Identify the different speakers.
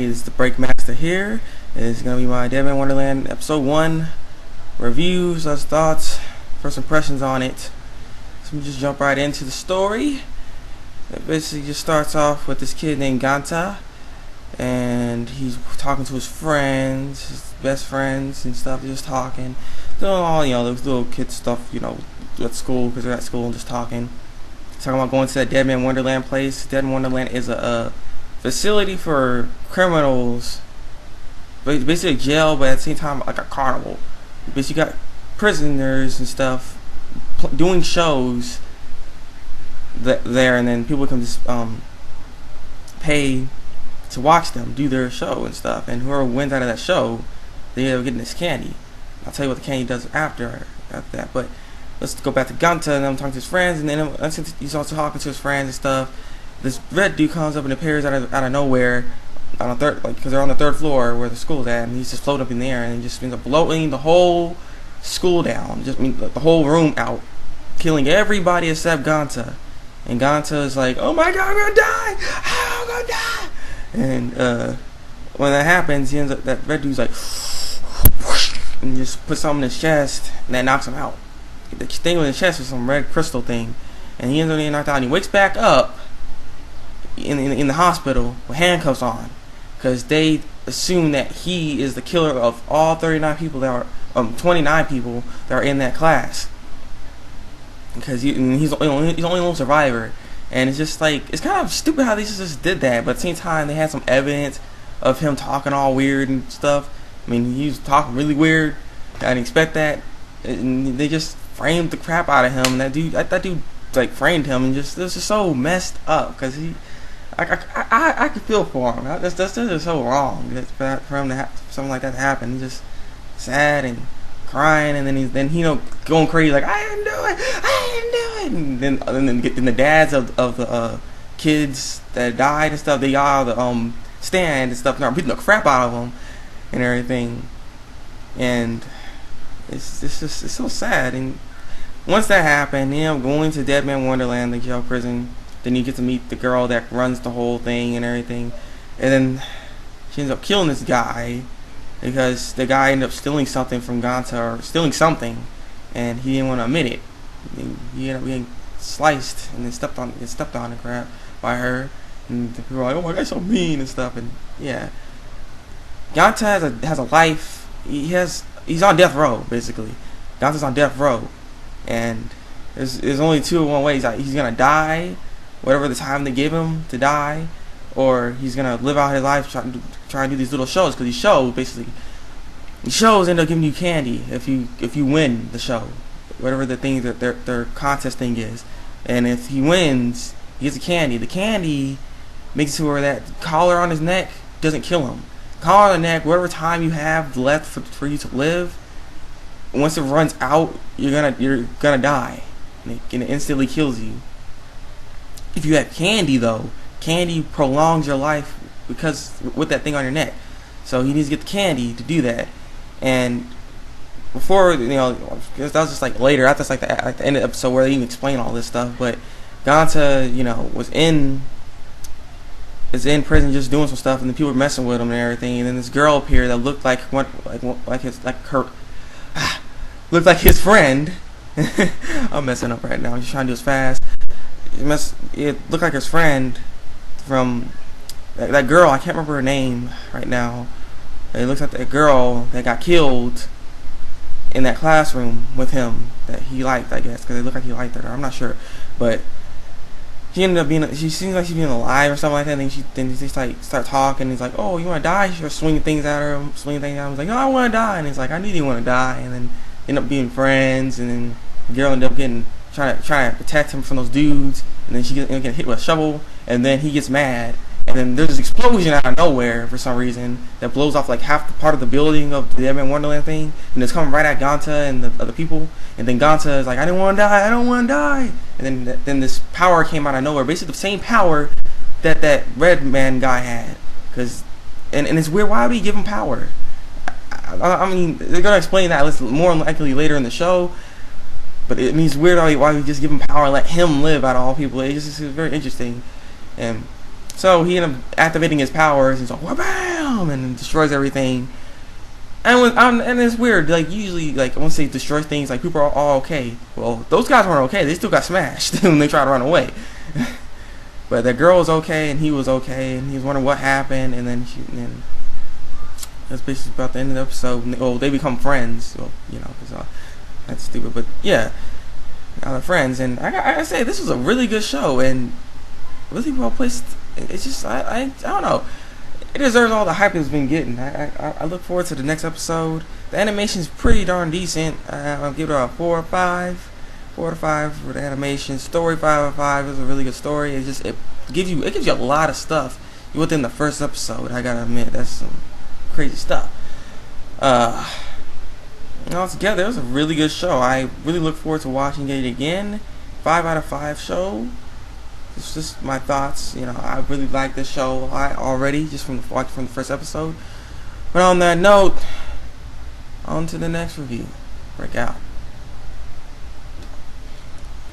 Speaker 1: It's Thabreakmasta here. It's gonna be my Deadman Wonderland episode 1 reviews, us thoughts, first impressions on it. So we just jump right into the story. It basically just starts off with this kid named Ganta, and he's talking to his friends, his best friends and stuff. Just talking, doing all those little kid stuff, at school because they're at school and just talking. Talking about going to that Deadman Wonderland place. Deadman Wonderland is a facility for criminals, but basically a jail, but at the same time like a carnival. Basically, you got prisoners and stuff doing shows there, and then people can just pay to watch them do their show and stuff. And whoever wins out of that show, they end up getting this candy. I'll tell you what the candy does after that. But let's go back to Ganta, and I'm talking to his friends, and then he's also talking to his friends and stuff. This red dude comes up and appears out of nowhere on a third, because they're on the third floor where the school's at, and he's just floating up in the air, and he just ends up blowing the whole school down, the whole room out, killing everybody except Ganta. And Ganta is like, "Oh my God, I'm gonna die! I'm gonna die!" And when that happens, he ends up, that red dude's like, and just puts something in his chest, and that knocks him out. The thing in his chest was some red crystal thing, and he ends up getting knocked out. And he wakes back up in the hospital with handcuffs on, because they assume that he is the killer of all 39 people that are 29 people that are in that class, because he's the only one survivor. And it's just like, it's kind of stupid how they just did that, but at the same time they had some evidence of him talking all weird and stuff. I mean, he was talking really weird. I didn't expect that, and they just framed the crap out of him. And that dude like framed him, and it was just so messed up, because I could feel for him. That's just so wrong for him to have something like that to happen. He's just sad and crying, and then he going crazy like, I didn't do it, and then the dads of the kids that died and stuff, they all the stand and stuff, and are beating the crap out of them and everything. And it's so sad. And once that happened, going to Deadman Wonderland, the jail prison. Then you get to meet the girl that runs the whole thing and everything. And then she ends up killing this guy, because the guy ended up stealing something from Ganta, or stealing something, and he didn't want to admit it. He ended up being sliced and then stepped on and crap by her. And the people were like, "Oh my God, so mean," and stuff. And yeah, Ganta has a life. He's on death row, basically. Ganta's on death row, and there's only one way. He's gonna die, whatever the time they give him to die, or he's gonna live out his life trying to do these little shows, because these shows end up giving you candy if you win the show, whatever the thing that their contest thing is. And if he wins, he gets a candy. The candy makes it to where that collar on his neck doesn't kill him. Collar on the neck, whatever time you have left for you to live, once it runs out, you're gonna die, and it instantly kills you. If you have candy, though, candy prolongs your life, because with that thing on your neck. So he needs to get the candy to do that. And before, that was just like later, after like the end of the episode where they even explain all this stuff. But Ganta, is in prison just doing some stuff, and then people were messing with him and everything. And then this girl appeared that looked like his friend. I'm messing up right now. I'm just trying to do this fast. It looked like his friend from that girl. I can't remember her name right now. It looks like that girl that got killed in that classroom with him that he liked, I guess, because it looked like he liked her. I'm not sure, but she ended up she seems like she's being alive or something like that. And then they start talking. He's like, "Oh, you want to die?" She's swinging things at her. He's like, "No, I want to die." And he's like, "I knew you want to die." And then end up being friends. And then the girl ended up trying to protect him from those dudes. And then she gets hit with a shovel. And then he gets mad. And then there's this explosion out of nowhere for some reason that blows off like half the part of the building of the Deadman Wonderland thing, and it's coming right at Ganta and the other people. And then Ganta is like, "I don't want to die," And then this power came out of nowhere, basically the same power that red man guy had. And it's weird, why would he give him power? I mean, they're gonna explain that more likely later in the show. But it means weird why we just give him power and let him live out of all people. It's very interesting. And So he ended up activating his powers. He's like, "Wha-bam!" and destroys everything. And it's weird. Like usually, like once they destroy things, like people are all okay. Well, those guys weren't okay. They still got smashed when they tried to run away. But the girl was okay, and he was okay, and he was wondering what happened. And then that's basically about the end of the episode. Well, they become friends. Well, because that's stupid. But yeah, now they're friends. And I gotta say, this was a really good show and really well placed. It's just I don't know. It deserves all the hype it's been getting. I look forward to the next episode. The animation's pretty darn decent. I'll give it a 4 or 5. 4 out of 5 for the animation. Story 5 out of 5. It was a really good story. It gives you a lot of stuff within the first episode. I gotta admit, that's some crazy stuff. Altogether, it was a really good show. I really look forward to watching it again. 5 out of 5 show. It's just my thoughts. I really like this show already, just from the first episode. But on that note, on to the next review. Break out.